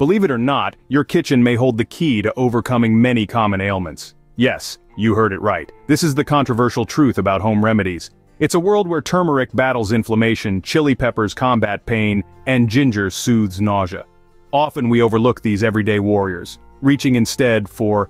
Believe it or not, your kitchen may hold the key to overcoming many common ailments. Yes, you heard it right. This is the controversial truth about home remedies. It's a world where turmeric battles inflammation, chili peppers combat pain, and ginger soothes nausea. Often we overlook these everyday warriors, reaching instead for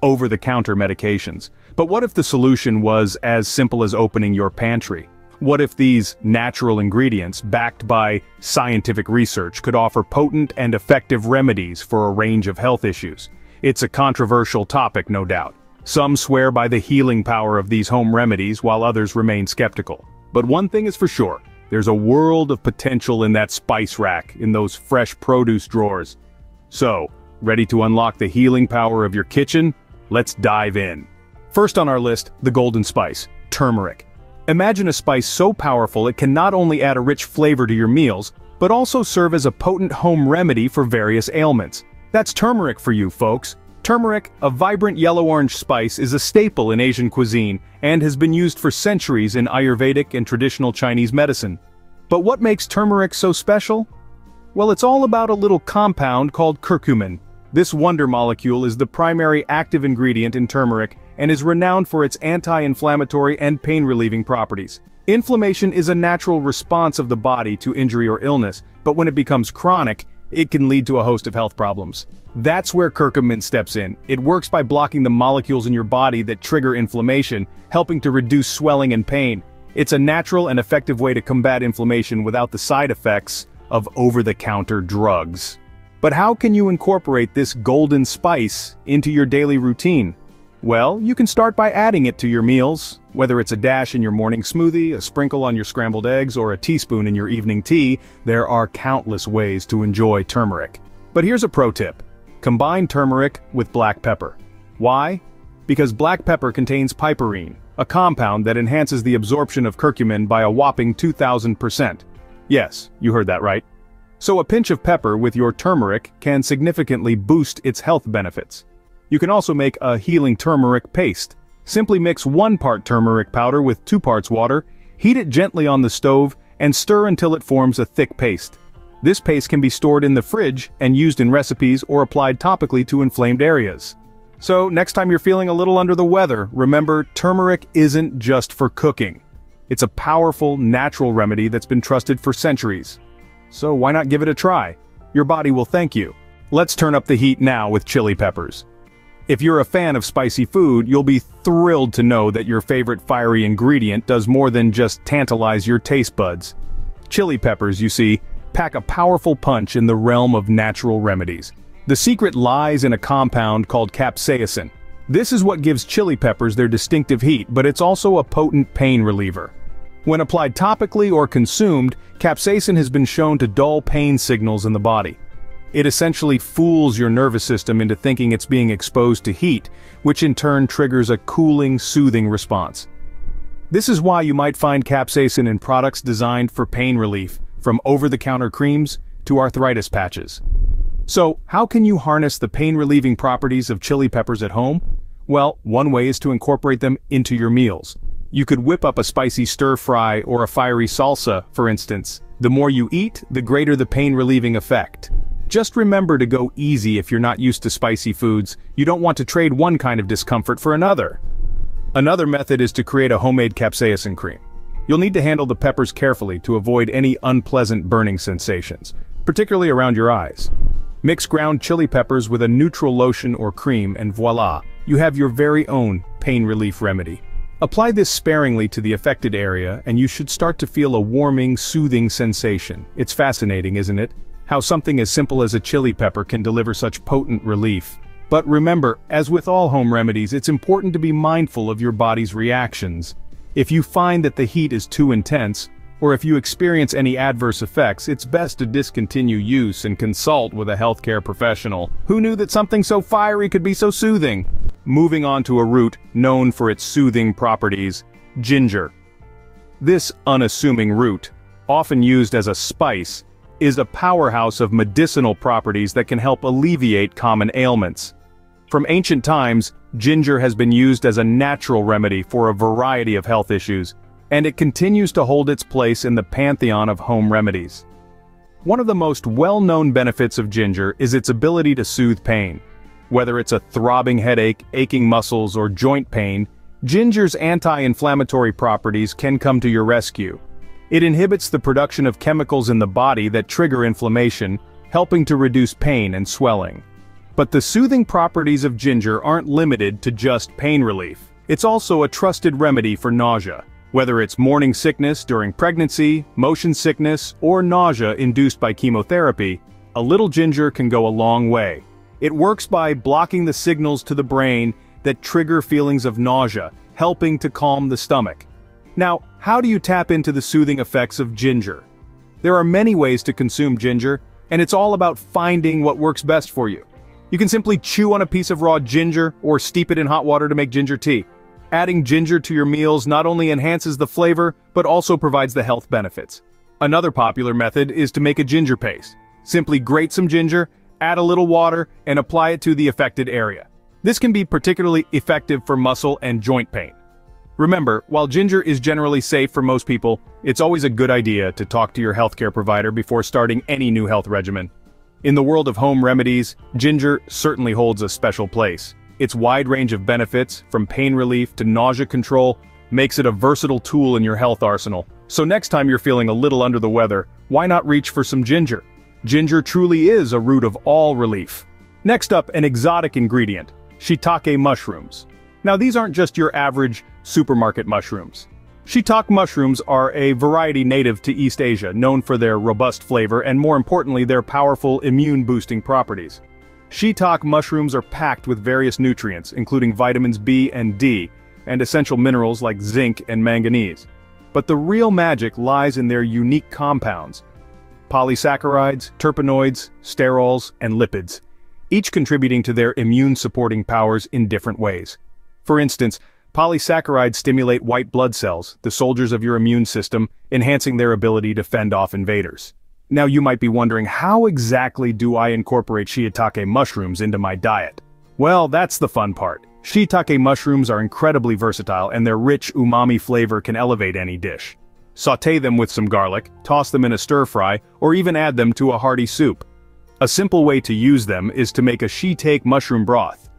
over-the-counter medications. But what if the solution was as simple as opening your pantry? What if these natural ingredients, backed by scientific research, could offer potent and effective remedies for a range of health issues? It's a controversial topic, no doubt. Some swear by the healing power of these home remedies while others remain skeptical. But one thing is for sure, there's a world of potential in that spice rack, in those fresh produce drawers. So, ready to unlock the healing power of your kitchen? Let's dive in. First on our list, the golden spice, turmeric. Imagine a spice so powerful it can not only add a rich flavor to your meals, but also serve as a potent home remedy for various ailments. That's turmeric for you, folks. Turmeric, a vibrant yellow-orange spice, is a staple in Asian cuisine and has been used for centuries in Ayurvedic and traditional Chinese medicine. But what makes turmeric so special? Well, it's all about a little compound called curcumin. This wonder molecule is the primary active ingredient in turmeric and is renowned for its anti-inflammatory and pain-relieving properties. Inflammation is a natural response of the body to injury or illness, but when it becomes chronic, it can lead to a host of health problems. That's where curcumin steps in. It works by blocking the molecules in your body that trigger inflammation, helping to reduce swelling and pain. It's a natural and effective way to combat inflammation without the side effects of over-the-counter drugs. But how can you incorporate this golden spice into your daily routine? Well, you can start by adding it to your meals, whether it's a dash in your morning smoothie, a sprinkle on your scrambled eggs, or a teaspoon in your evening tea. There are countless ways to enjoy turmeric. But here's a pro tip. Combine turmeric with black pepper. Why? Because black pepper contains piperine, a compound that enhances the absorption of curcumin by a whopping 2,000%. Yes, you heard that right. So a pinch of pepper with your turmeric can significantly boost its health benefits. You can also make a healing turmeric paste. Simply mix 1 part turmeric powder with 2 parts water, heat it gently on the stove, and stir until it forms a thick paste. This paste can be stored in the fridge and used in recipes or applied topically to inflamed areas. So next time you're feeling a little under the weather, remember, turmeric isn't just for cooking. It's a powerful, natural remedy that's been trusted for centuries. So why not give it a try? Your body will thank you. Let's turn up the heat now with chili peppers. If you're a fan of spicy food, you'll be thrilled to know that your favorite fiery ingredient does more than just tantalize your taste buds. Chili peppers, you see, pack a powerful punch in the realm of natural remedies. The secret lies in a compound called capsaicin. This is what gives chili peppers their distinctive heat, but it's also a potent pain reliever. When applied topically or consumed, capsaicin has been shown to dull pain signals in the body. It essentially fools your nervous system into thinking it's being exposed to heat, which in turn triggers a cooling, soothing response. This is why you might find capsaicin in products designed for pain relief, from over-the-counter creams to arthritis patches. So, how can you harness the pain-relieving properties of chili peppers at home? Well, one way is to incorporate them into your meals. You could whip up a spicy stir-fry or a fiery salsa, for instance. The more you eat, the greater the pain-relieving effect. Just remember to go easy if you're not used to spicy foods. You don't want to trade one kind of discomfort for another. Another method is to create a homemade capsaicin cream. You'll need to handle the peppers carefully to avoid any unpleasant burning sensations, particularly around your eyes. Mix ground chili peppers with a neutral lotion or cream and voila, you have your very own pain relief remedy. Apply this sparingly to the affected area and you should start to feel a warming, soothing sensation. It's fascinating, isn't it? How something as simple as a chili pepper can deliver such potent relief. But remember, as with all home remedies, it's important to be mindful of your body's reactions. If you find that the heat is too intense, or if you experience any adverse effects, it's best to discontinue use and consult with a healthcare professional. Who knew that something so fiery could be so soothing? Moving on to a root known for its soothing properties, ginger. This unassuming root, often used as a spice, is a powerhouse of medicinal properties that can help alleviate common ailments. From ancient times, ginger has been used as a natural remedy for a variety of health issues, and it continues to hold its place in the pantheon of home remedies. One of the most well-known benefits of ginger is its ability to soothe pain. Whether it's a throbbing headache, aching muscles, or joint pain, ginger's anti-inflammatory properties can come to your rescue. It inhibits the production of chemicals in the body that trigger inflammation, helping to reduce pain and swelling. But the soothing properties of ginger aren't limited to just pain relief. It's also a trusted remedy for nausea. Whether it's morning sickness during pregnancy, motion sickness, or nausea induced by chemotherapy, a little ginger can go a long way. It works by blocking the signals to the brain that trigger feelings of nausea, helping to calm the stomach. Now, how do you tap into the soothing effects of ginger? There are many ways to consume ginger, and it's all about finding what works best for you. You can simply chew on a piece of raw ginger or steep it in hot water to make ginger tea. Adding ginger to your meals not only enhances the flavor, but also provides the health benefits. Another popular method is to make a ginger paste. Simply grate some ginger, add a little water, and apply it to the affected area. This can be particularly effective for muscle and joint pain. Remember, while ginger is generally safe for most people, it's always a good idea to talk to your healthcare provider before starting any new health regimen. In the world of home remedies, ginger certainly holds a special place. Its wide range of benefits, from pain relief to nausea control, makes it a versatile tool in your health arsenal. So next time you're feeling a little under the weather, why not reach for some ginger? Ginger truly is a root of all relief. Next up, an exotic ingredient, shiitake mushrooms. Now these aren't just your average supermarket mushrooms. Shiitake mushrooms are a variety native to East Asia, known for their robust flavor and, more importantly, their powerful immune-boosting properties. Shiitake mushrooms are packed with various nutrients, including vitamins B and D, and essential minerals like zinc and manganese. But the real magic lies in their unique compounds: polysaccharides, terpenoids, sterols, and lipids, each contributing to their immune-supporting powers in different ways. For instance, polysaccharides stimulate white blood cells, the soldiers of your immune system, enhancing their ability to fend off invaders. Now you might be wondering, how exactly do I incorporate shiitake mushrooms into my diet? Well, that's the fun part. Shiitake mushrooms are incredibly versatile, and their rich umami flavor can elevate any dish. Sauté them with some garlic, toss them in a stir-fry, or even add them to a hearty soup. A simple way to use them is to make a shiitake mushroom broth.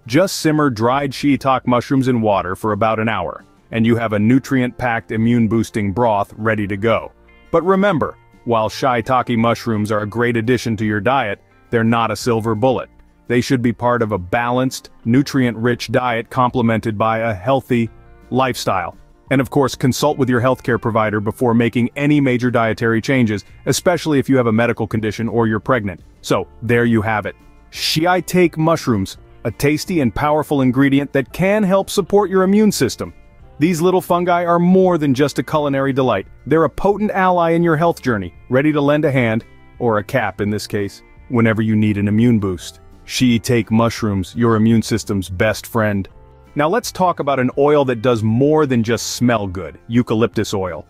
Just simmer dried shiitake mushrooms in water for about an hour, and you have a nutrient-packed immune-boosting broth ready to go. But remember, while shiitake mushrooms are a great addition to your diet, they're not a silver bullet. They should be part of a balanced, nutrient-rich diet complemented by a healthy lifestyle. And of course, consult with your healthcare provider before making any major dietary changes, especially if you have a medical condition or you're pregnant. So, there you have it. Shiitake mushrooms, a tasty and powerful ingredient that can help support your immune system. These little fungi are more than just a culinary delight. They're a potent ally in your health journey, ready to lend a hand, or a cap in this case, whenever you need an immune boost. Shiitake mushrooms, your immune system's best friend. Now let's talk about an oil that does more than just smell good: eucalyptus oil.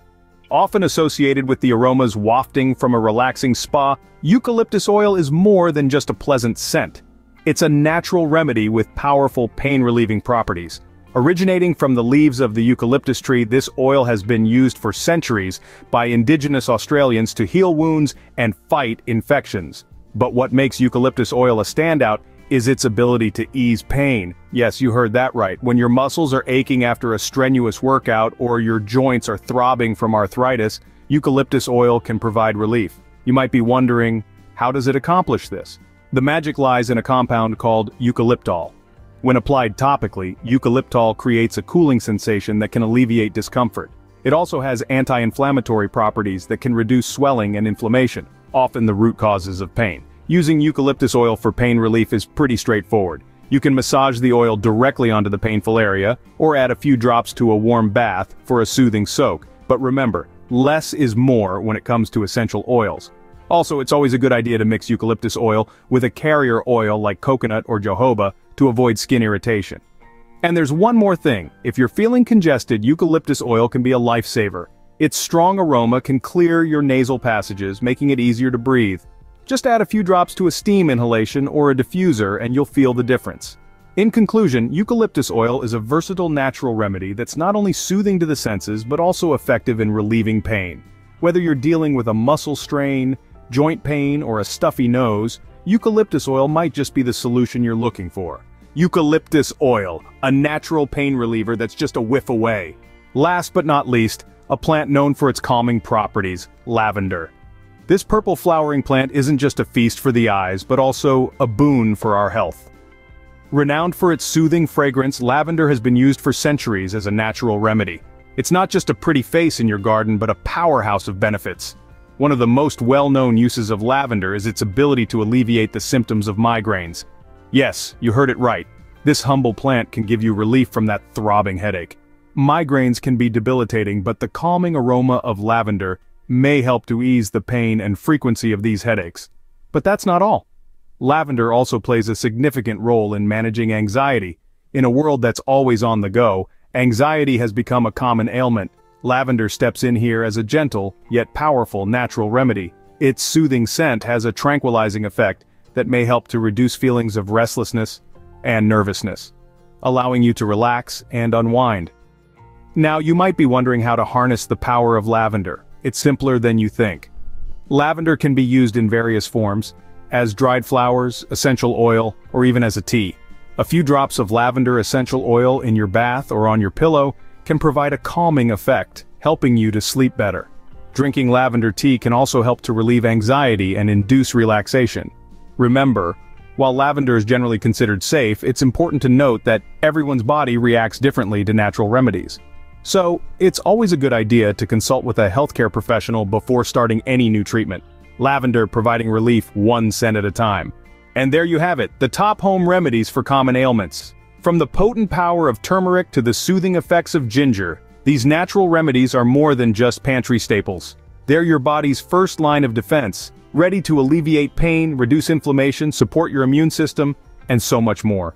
Often associated with the aromas wafting from a relaxing spa, eucalyptus oil is more than just a pleasant scent. It's a natural remedy with powerful pain-relieving properties. Originating from the leaves of the eucalyptus tree, this oil has been used for centuries by indigenous Australians to heal wounds and fight infections. But what makes eucalyptus oil a standout is its ability to ease pain. Yes, you heard that right. When your muscles are aching after a strenuous workout or your joints are throbbing from arthritis, eucalyptus oil can provide relief. You might be wondering, how does it accomplish this? The magic lies in a compound called eucalyptol. When applied topically, eucalyptol creates a cooling sensation that can alleviate discomfort. It also has anti-inflammatory properties that can reduce swelling and inflammation, often the root causes of pain. Using eucalyptus oil for pain relief is pretty straightforward. You can massage the oil directly onto the painful area, or add a few drops to a warm bath for a soothing soak. But remember, less is more when it comes to essential oils. Also, it's always a good idea to mix eucalyptus oil with a carrier oil like coconut or jojoba to avoid skin irritation. And there's one more thing: if you're feeling congested, eucalyptus oil can be a lifesaver. Its strong aroma can clear your nasal passages, making it easier to breathe. Just add a few drops to a steam inhalation or a diffuser and you'll feel the difference. In conclusion, eucalyptus oil is a versatile natural remedy that's not only soothing to the senses but also effective in relieving pain. Whether you're dealing with a muscle strain, joint pain, or a stuffy nose, eucalyptus oil might just be the solution you're looking for. Eucalyptus oil, a natural pain reliever that's just a whiff away. Last but not least, a plant known for its calming properties, lavender. This purple flowering plant isn't just a feast for the eyes, but also a boon for our health. Renowned for its soothing fragrance, lavender has been used for centuries as a natural remedy. It's not just a pretty face in your garden, but a powerhouse of benefits. One of the most well-known uses of lavender is its ability to alleviate the symptoms of migraines. Yes, you heard it right. This humble plant can give you relief from that throbbing headache. Migraines can be debilitating, but the calming aroma of lavender may help to ease the pain and frequency of these headaches. But that's not all. Lavender also plays a significant role in managing anxiety. In a world that's always on the go, anxiety has become a common ailment. Lavender steps in here as a gentle, yet powerful natural remedy. Its soothing scent has a tranquilizing effect that may help to reduce feelings of restlessness and nervousness, allowing you to relax and unwind. Now, you might be wondering how to harness the power of lavender. It's simpler than you think. Lavender can be used in various forms, as dried flowers, essential oil, or even as a tea. A few drops of lavender essential oil in your bath or on your pillow can provide a calming effect, helping you to sleep better. Drinking lavender tea can also help to relieve anxiety and induce relaxation. Remember, while lavender is generally considered safe, it's important to note that everyone's body reacts differently to natural remedies. So, it's always a good idea to consult with a healthcare professional before starting any new treatment. Lavender providing relief one scent at a time. And there you have it, the top home remedies for common ailments. From the potent power of turmeric to the soothing effects of ginger, these natural remedies are more than just pantry staples. They're your body's first line of defense, ready to alleviate pain, reduce inflammation, support your immune system, and so much more.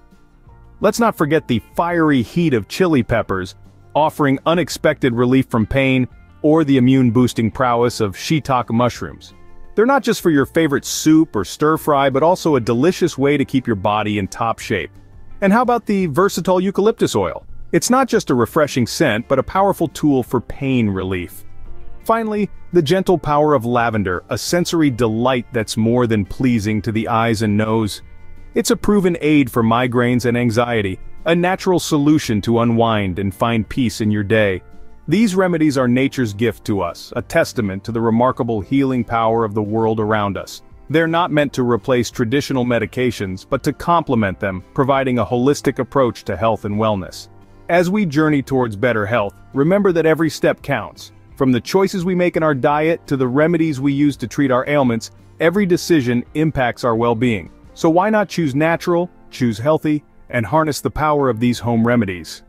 Let's not forget the fiery heat of chili peppers, offering unexpected relief from pain, or the immune-boosting prowess of shiitake mushrooms. They're not just for your favorite soup or stir-fry, but also a delicious way to keep your body in top shape. And how about the Versatility of Eucalyptus Oil? It's not just a refreshing scent, but a powerful tool for pain relief. Finally, the gentle power of lavender, a sensory delight that's more than pleasing to the eyes and nose. It's a proven aid for migraines and anxiety, a natural solution to unwind and find peace in your day. These remedies are nature's gift to us, a testament to the remarkable healing power of the world around us. They're not meant to replace traditional medications, but to complement them, providing a holistic approach to health and wellness. As we journey towards better health, remember that every step counts. From the choices we make in our diet to the remedies we use to treat our ailments, every decision impacts our well-being. So why not choose natural, choose healthy, and harness the power of these home remedies?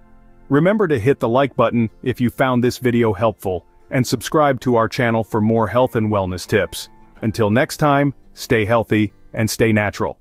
Remember to hit the like button if you found this video helpful, and subscribe to our channel for more health and wellness tips. Until next time, stay healthy and stay natural.